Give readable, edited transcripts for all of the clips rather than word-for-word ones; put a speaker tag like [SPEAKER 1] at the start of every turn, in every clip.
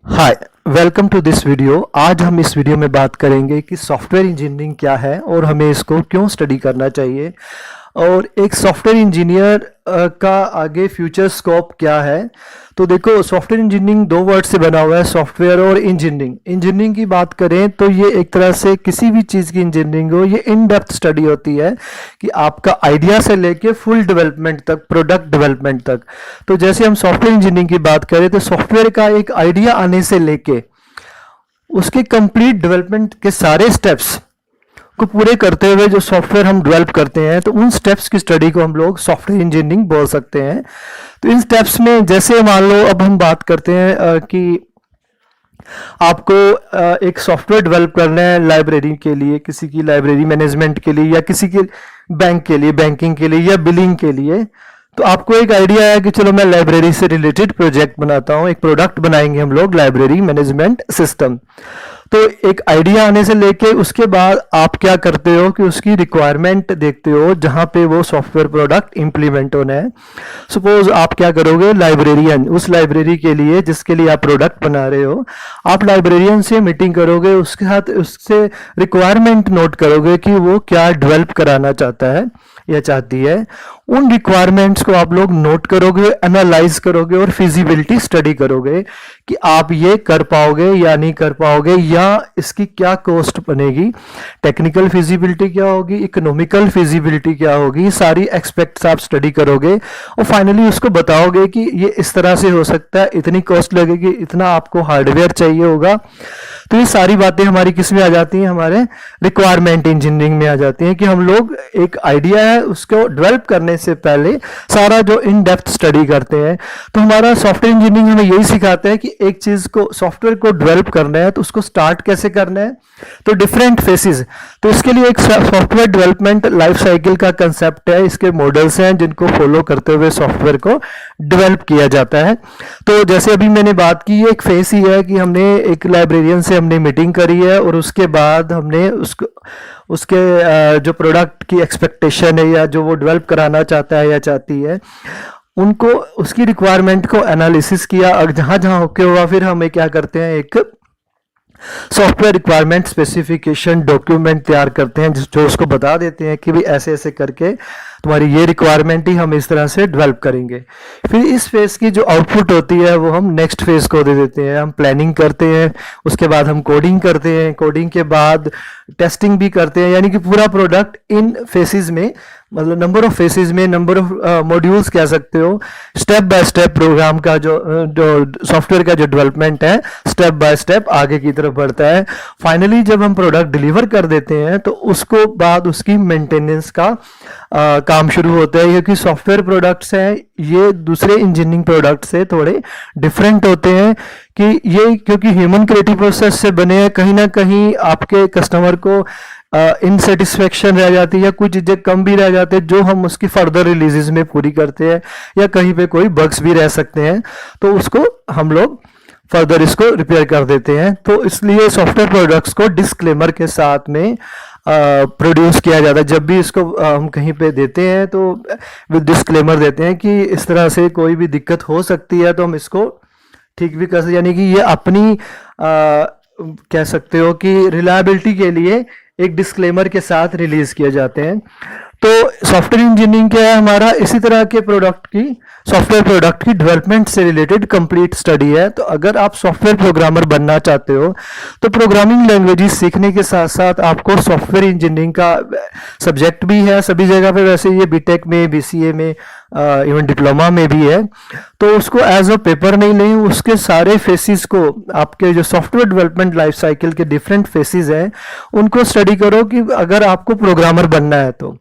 [SPEAKER 1] Hi, welcome to this video. आज हम इस वीडियो में बात करेंगे कि सॉफ्टवेयर इंजीनियरिंग क्या है और हमें इसको क्यों स्टडी करना चाहिए और एक सॉफ्टवेयर इंजीनियर का आगे फ्यूचर स्कोप क्या है। तो देखो, सॉफ्टवेयर इंजीनियरिंग दो वर्ड से बना हुआ है, सॉफ्टवेयर और इंजीनियरिंग। इंजीनियरिंग की बात करें तो ये एक तरह से किसी भी चीज़ की इंजीनियरिंग हो, ये इन डेप्थ स्टडी होती है कि आपका आइडिया से लेके फुल डेवलपमेंट तक, प्रोडक्ट डेवलपमेंट तक। तो जैसे हम सॉफ्टवेयर इंजीनियरिंग की बात करें तो सॉफ्टवेयर का एक आइडिया आने से लेके उसके कंप्लीट डेवलपमेंट के सारे स्टेप्स को पूरे करते हुए जो सॉफ्टवेयर हम डेवलप करते हैं, तो उन स्टेप्स की स्टडी को हम लोग सॉफ्टवेयर इंजीनियरिंग बोल सकते हैं। तो इन स्टेप्स में जैसे मान लो अब हम बात करते हैं कि आपको एक सॉफ्टवेयर डेवलप करना है लाइब्रेरी के लिए, किसी की लाइब्रेरी मैनेजमेंट के लिए, या किसी के बैंक के लिए, बैंकिंग के लिए, या बिलिंग के लिए। तो आपको एक आइडिया है कि चलो मैं लाइब्रेरी से रिलेटेड प्रोजेक्ट बनाता हूँ, एक प्रोडक्ट बनाएंगे हम लोग, लाइब्रेरी मैनेजमेंट सिस्टम। तो एक आइडिया आने से लेके उसके बाद आप क्या करते हो कि उसकी रिक्वायरमेंट देखते हो जहाँ पे वो सॉफ्टवेयर प्रोडक्ट इंप्लीमेंट होना है। सपोज आप क्या करोगे, लाइब्रेरियन, उस लाइब्रेरी के लिए जिसके लिए आप प्रोडक्ट बना रहे हो, आप लाइब्रेरियन से मीटिंग करोगे, उसके साथ उससे रिक्वायरमेंट नोट करोगे कि वो क्या डेवलप कराना चाहता है या चाहती है। उन रिक्वायरमेंट्स को आप लोग नोट करोगे, एनालाइज करोगे और फिजिबिलिटी स्टडी करोगे कि आप ये कर पाओगे या नहीं कर पाओगे, या इसकी क्या कॉस्ट बनेगी, टेक्निकल फिजिबिलिटी क्या होगी, इकोनॉमिकल फिजिबिलिटी क्या होगी, सारी एक्सपेक्ट्स आप स्टडी करोगे और फाइनली उसको बताओगे कि ये इस तरह से हो सकता है, इतनी कॉस्ट लगेगी, इतना आपको हार्डवेयर चाहिए होगा। तो ये सारी बातें हमारी किस में आ जाती हैं, हमारे रिक्वायरमेंट इंजीनियरिंग में आ जाती हैं कि हम लोग एक आइडिया है उसको डेवलप करने से पहले सारा जो इन डेप्थ स्टडी करते हैं। तो हमारा सॉफ्टवेयर इंजीनियरिंग हमें यही सिखाता है कि एक चीज को, सॉफ्टवेयर को डेवलप करना है तो उसको स्टार्ट कैसे करना है, तो डिफरेंट फेसेस। तो इसके लिए एक सॉफ्टवेयर डेवलपमेंट लाइफ साइकिल का कंसेप्ट है, इसके मॉडल्स हैं जिनको फॉलो करते हुए सॉफ्टवेयर को डेवलप किया जाता है। तो जैसे अभी मैंने बात की, ये एक फेस ही है कि हमने एक लाइब्रेरियन से हमने मीटिंग करी है और उसके बाद हमने उसके जो प्रोडक्ट की एक्सपेक्टेशन है या जो वो डेवलप कराना चाहता है या चाहती है, उनको उसकी रिक्वायरमेंट को एनालिसिस किया। और जहाँ जहाँ ओके हुआ फिर हमें क्या करते हैं, एक सॉफ्टवेयर रिक्वायरमेंट स्पेसिफिकेशन डॉक्यूमेंट तैयार करते हैं जो उसको बता देते हैं कि भी ऐसे ऐसे करके तुम्हारी ये रिक्वायरमेंट ही हम इस तरह से डेवलप करेंगे। फिर इस फेज की जो आउटपुट होती है वो हम नेक्स्ट फेज को दे देते हैं। हम प्लानिंग करते हैं, उसके बाद हम कोडिंग करते हैं, कोडिंग के बाद टेस्टिंग भी करते हैं। यानी कि पूरा प्रोडक्ट इन फेसेस में, मतलब नंबर ऑफ फेसेस में, नंबर ऑफ मॉड्यूल्स कह सकते हो, स्टेप बाय स्टेप प्रोग्राम का जो सॉफ्टवेयर का जो डेवलपमेंट है स्टेप बाय स्टेप आगे की तरफ बढ़ता है। फाइनली जब हम प्रोडक्ट डिलीवर कर देते हैं तो उसको बाद उसकी मेंटेनेंस का काम शुरू होता है, क्योंकि सॉफ्टवेयर प्रोडक्ट्स हैं ये दूसरे इंजीनियरिंग प्रोडक्ट से थोड़े डिफरेंट होते हैं कि ये क्योंकि ह्यूमन क्रिएटिव प्रोसेस से बने हैं, कहीं ना कहीं आपके कस्टमर को इनसेटिस्फेक्शन रह जाती है, कुछ चीज़ें कम भी रह जाते हैं जो हम उसकी फर्दर रिलीजेस में पूरी करते हैं, या कहीं पे कोई बग्स भी रह सकते हैं तो उसको हम लोग फर्दर इसको रिपेयर कर देते हैं। तो इसलिए सॉफ्टवेयर प्रोडक्ट्स को डिस्क्लेमर के साथ में प्रोड्यूस किया जाता है। जब भी इसको हम कहीं पे देते हैं तो विद डिस्क्लेमर देते हैं कि इस तरह से कोई भी दिक्कत हो सकती है तो हम इसको ठीक भी कर सकते, यानी कि ये अपनी कह सकते हो कि रिलायबिलिटी के लिए एक डिस्क्लेमर के साथ रिलीज किए जाते हैं। तो सॉफ्टवेयर इंजीनियरिंग क्या है हमारा, इसी तरह के प्रोडक्ट की, सॉफ्टवेयर प्रोडक्ट की डेवलपमेंट से रिलेटेड कंप्लीट स्टडी है। तो अगर आप सॉफ्टवेयर प्रोग्रामर बनना चाहते हो तो प्रोग्रामिंग लैंग्वेजेस सीखने के साथ साथ आपको सॉफ्टवेयर इंजीनियरिंग का सब्जेक्ट भी है सभी जगह पे, वैसे ये बीटेक में, बीसीए में, इवन डिप्लोमा में भी है। तो उसको एज अ पेपर नहीं, उसके सारे फेसिस को, आपके जो सॉफ्टवेयर डेवलपमेंट लाइफ साइकिल के डिफरेंट फेसिस हैं उनको स्टडी करो कि अगर आपको प्रोग्रामर बनना है तो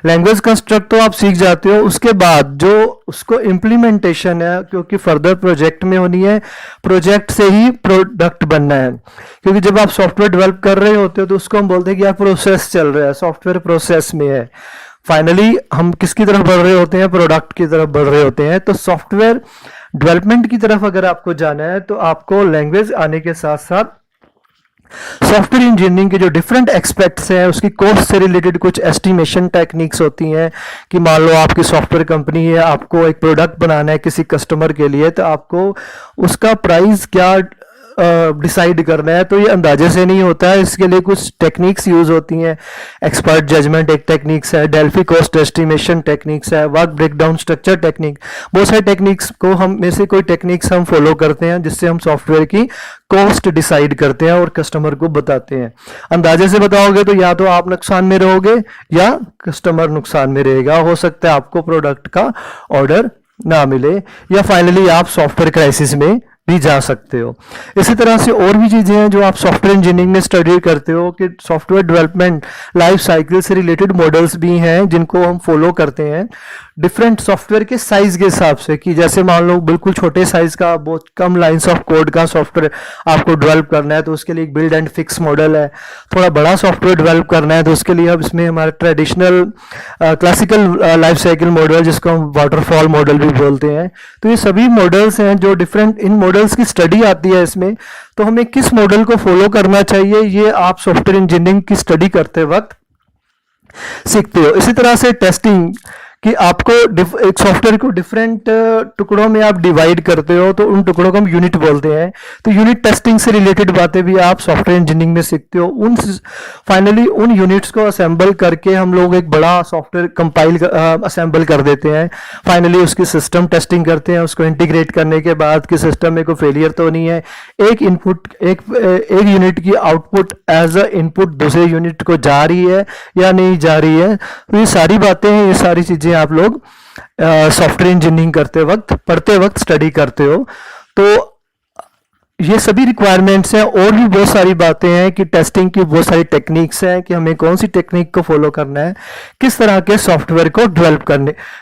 [SPEAKER 1] लैंग्वेज कंस्ट्रक्ट तो आप सीख जाते हो, उसके बाद जो उसको इम्प्लीमेंटेशन है, क्योंकि फर्दर प्रोजेक्ट में होनी है, प्रोजेक्ट से ही प्रोडक्ट बनना है। क्योंकि जब आप सॉफ्टवेयर डेवलप कर रहे होते हो तो उसको हम बोलते हैं कि यार प्रोसेस चल रहा है, सॉफ्टवेयर प्रोसेस में है। फाइनली हम किसकी तरफ बढ़ रहे होते हैं, प्रोडक्ट की तरफ बढ़ रहे होते हैं। तो सॉफ्टवेयर डेवलपमेंट की तरफ अगर आपको जाना है तो आपको लैंग्वेज आने के साथ साथ सॉफ्टवेयर इंजीनियरिंग के जो डिफरेंट एस्पेक्ट्स हैं, उसकी कॉस्ट से रिलेटेड कुछ एस्टिमेशन टेक्निक्स होती हैं कि मान लो आपकी सॉफ्टवेयर कंपनी है, आपको एक प्रोडक्ट बनाना है किसी कस्टमर के लिए, तो आपको उसका प्राइस क्या डिसाइड करना है तो ये अंदाजे से नहीं होता है, इसके लिए कुछ टेक्निक्स यूज होती हैं। एक्सपर्ट जजमेंट एक टेक्निक्स है, डेल्फी कॉस्ट एस्टिमेशन टेक्निक्स है, वर्क ब्रेकडाउन स्ट्रक्चर टेक्निक, बहुत सारे टेक्निक्स को हम में से कोई टेक्निक्स हम फॉलो करते हैं जिससे हम सॉफ्टवेयर की कॉस्ट डिसाइड करते हैं और कस्टमर को बताते हैं। अंदाजे से बताओगे तो या तो आप नुकसान में रहोगे या कस्टमर नुकसान में रहेगा, हो सकता है आपको प्रोडक्ट का ऑर्डर ना मिले, या फाइनली आप सॉफ्टवेयर क्राइसिस में भी जा सकते हो। इसी तरह से और भी चीजें हैं जो आप सॉफ्टवेयर इंजीनियरिंग में स्टडी करते हो कि सॉफ्टवेयर डेवलपमेंट लाइफ साइकिल से रिलेटेड मॉडल्स भी हैं जिनको हम फॉलो करते हैं डिफरेंट सॉफ्टवेयर के साइज के हिसाब से, कि जैसे मान लो बिल्कुल छोटे साइज का बहुत कम लाइंस ऑफ कोड का सॉफ्टवेयर आपको डेवलप करना है तो उसके लिए एक बिल्ड एंड फिक्स मॉडल है। थोड़ा बड़ा सॉफ्टवेयर डेवलप करना है तो उसके लिए अब इसमें हमारा traditional classical life cycle model जिसको हम वाटरफॉल मॉडल भी बोलते हैं। तो ये सभी मॉडल्स हैं जो डिफरेंट, इन मॉडल्स की स्टडी आती है इसमें, तो हमें किस मॉडल को फॉलो करना चाहिए ये आप सॉफ्टवेयर इंजीनियरिंग की स्टडी करते वक्त सीखते हो। इसी तरह से टेस्टिंग कि आपको एक सॉफ्टवेयर को डिफरेंट टुकड़ों में आप डिवाइड करते हो तो उन टुकड़ों को हम यूनिट बोलते हैं। तो यूनिट टेस्टिंग से रिलेटेड बातें भी आप सॉफ्टवेयर इंजीनियरिंग में सीखते हो। फाइनली उन यूनिट्स को असेंबल करके हम लोग एक बड़ा सॉफ्टवेयर कंपाइल असेंबल कर देते हैं। फाइनली उसकी सिस्टम टेस्टिंग करते हैं, उसको इंटीग्रेट करने के बाद कि सिस्टम में कोई फेलियर तो नहीं है। एक यूनिट की आउटपुट एज अ इनपुट दूसरे यूनिट को जा रही है या नहीं जा रही है। तो ये सारी बातें हैं, ये सारी चीजें आप लोग सॉफ्टवेयर इंजीनियरिंग करते वक्त पढ़ते वक्त स्टडी करते हो। तो ये सभी रिक्वायरमेंट्स हैं। और भी बहुत सारी बातें हैं कि टेस्टिंग की बहुत सारी टेक्निक्स हैं कि हमें कौन सी टेक्निक को फॉलो करना है किस तरह के सॉफ्टवेयर को डेवलप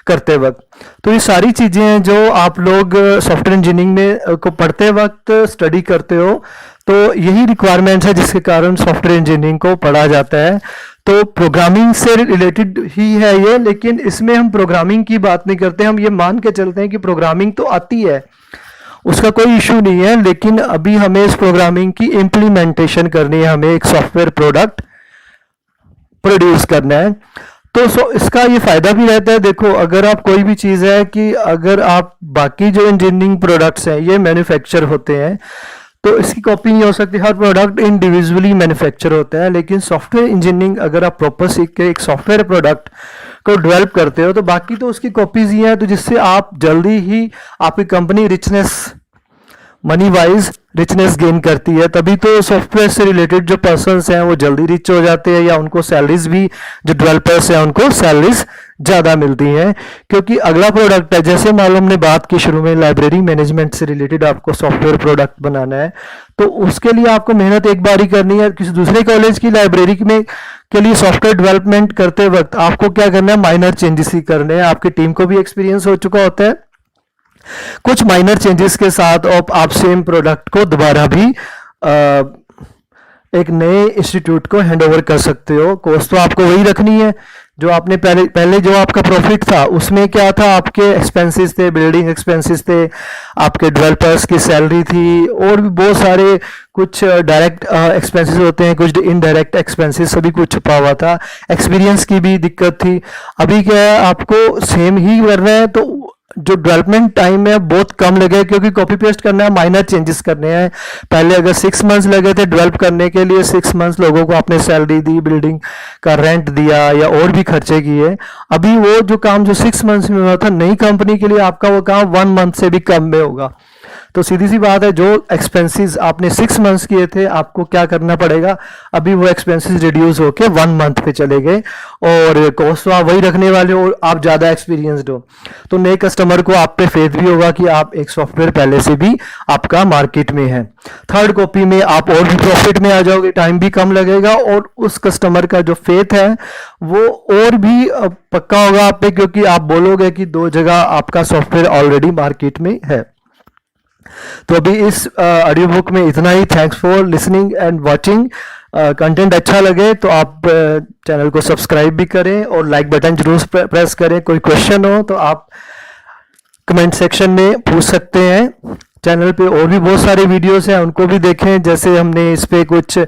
[SPEAKER 1] करते वक्त। तो ये सारी चीजें हैं जो आप लोग सॉफ्टवेयर इंजीनियरिंग में को पढ़ते वक्त स्टडी करते हो। तो यही रिक्वायरमेंट्स है जिसके कारण सॉफ्टवेयर इंजीनियरिंग को पढ़ा जाता है। तो प्रोग्रामिंग से रिलेटेड ही है ये, लेकिन इसमें हम प्रोग्रामिंग की बात नहीं करते। हम ये मान के चलते हैं कि प्रोग्रामिंग तो आती है, उसका कोई इशू नहीं है, लेकिन अभी हमें इस प्रोग्रामिंग की इम्प्लीमेंटेशन करनी है, हमें एक सॉफ्टवेयर प्रोडक्ट प्रोड्यूस करना है। तो इसका ये फायदा भी रहता है। देखो, अगर आप कोई भी चीज़ है कि अगर आप बाकी जो इंजीनियरिंग प्रोडक्ट्स हैं ये मैन्युफैक्चर होते हैं तो इसकी कॉपी नहीं हो सकती, हर प्रोडक्ट इंडिविजुअली मैन्युफैक्चर होता है। लेकिन सॉफ्टवेयर इंजीनियरिंग अगर आप प्रॉपर सीख के एक सॉफ्टवेयर प्रोडक्ट को डेवलप करते हो तो बाकी तो उसकी कॉपीज ही हैं, तो जिससे आप जल्दी ही आपकी company richness, money wise richness gain करती है। तभी तो सॉफ्टवेयर से रिलेटेड जो पर्सन्स हैं वो जल्दी रिच हो जाते हैं, या उनको सैलरीज भी, जो डेवलपर्स हैं उनको सैलरीज ज़्यादा मिलती हैं। क्योंकि अगला प्रोडक्ट है, जैसे मालूम हमने बात की शुरू में, लाइब्रेरी मैनेजमेंट से रिलेटेड आपको सॉफ्टवेयर प्रोडक्ट बनाना है तो उसके लिए आपको मेहनत एक बार ही करनी है। किसी दूसरे कॉलेज की लाइब्रेरी में के लिए सॉफ्टवेयर डेवलपमेंट करते वक्त आपको क्या करना है, माइनर चेंजेस ही करने हैं। आपकी टीम को भी एक्सपीरियंस हो चुका होता है, कुछ माइनर चेंजेस के साथ आप सेम प्रोडक्ट को दोबारा भी एक नए इंस्टीट्यूट को हैंड ओवर कर सकते हो। कॉस्ट तो आपको वही रखनी है जो आपने पहले जो आपका प्रॉफिट था उसमें क्या था, आपके एक्सपेंसेस थे, बिल्डिंग एक्सपेंसेस थे, आपके डेवलपर्स की सैलरी थी, और भी बहुत सारे कुछ डायरेक्ट एक्सपेंसेस होते हैं, कुछ इनडायरेक्ट एक्सपेंसेस, सभी कुछ छुपा हुआ था। एक्सपीरियंस की भी दिक्कत थी। अभी क्या है, आपको सेम ही करना है तो जो डेवलपमेंट टाइम है बहुत कम लगे, क्योंकि कॉपी पेस्ट करना है, माइनर चेंजेस करने हैं। पहले अगर 6 मंथ्स लगे थे डेवलप करने के लिए, 6 मंथ्स लोगों को आपने सैलरी दी, बिल्डिंग का रेंट दिया या और भी खर्चे किए। अभी वो जो काम जो 6 मंथ्स में हुआ था, नई कंपनी के लिए आपका वो काम 1 मंथ से भी कम में होगा। तो सीधी सी बात है, जो एक्सपेंसेस आपने 6 मंथ्स किए थे आपको क्या करना पड़ेगा, अभी वो एक्सपेंसेस रिड्यूस होके 1 मंथ पे चले गए, और कॉस्ट तो आप वही रखने वाले हो, आप ज़्यादा एक्सपीरियंसड हो। तो नए कस्टमर को आप पे फेथ भी होगा कि आप एक सॉफ्टवेयर पहले से भी आपका मार्केट में है। थर्ड कॉपी में आप और भी प्रॉफिट में आ जाओगे, टाइम भी कम लगेगा, और उस कस्टमर का जो फेथ है वो और भी पक्का होगा आप पे, क्योंकि आप बोलोगे कि 2 जगह आपका सॉफ्टवेयर ऑलरेडी मार्केट में है। तो अभी इस ऑडियो बुक में इतना ही। Thanks for listening and watching. Content अच्छा लगे तो आप चैनल को सब्सक्राइब भी करें और लाइक बटन जरूर प्रेस करें। कोई क्वेश्चन हो तो आप कमेंट सेक्शन में पूछ सकते हैं। चैनल पे और भी बहुत सारे वीडियोस हैं, उनको भी देखें। जैसे हमने इस पे कुछ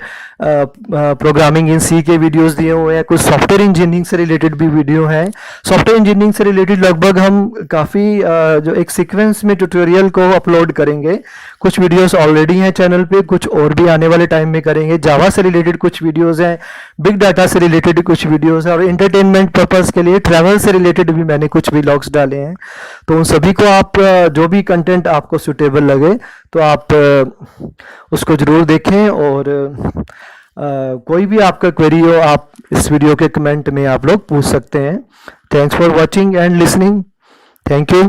[SPEAKER 1] प्रोग्रामिंग इन सी के वीडियोस दिए हुए हैं, कुछ सॉफ्टवेयर इंजीनियरिंग से रिलेटेड भी वीडियो हैं। सॉफ्टवेयर इंजीनियरिंग से रिलेटेड लगभग हम काफ़ी जो एक सीक्वेंस में ट्यूटोरियल को अपलोड करेंगे। कुछ वीडियोस ऑलरेडी हैं चैनल पे, कुछ और भी आने वाले टाइम में करेंगे। जावा से रिलेटेड कुछ वीडियोस हैं, बिग डाटा से रिलेटेड कुछ वीडियोस हैं, और एंटरटेनमेंट पर्पस के लिए ट्रैवल से रिलेटेड भी मैंने कुछ व्लॉग्स डाले हैं। तो उन सभी को आप जो भी कंटेंट आपको सुटेबल लगे तो आप उसको ज़रूर देखें, और कोई भी आपका क्वेरी हो आप इस वीडियो के कमेंट में आप लोग पूछ सकते हैं। Thanks for watching and listening. Thank you.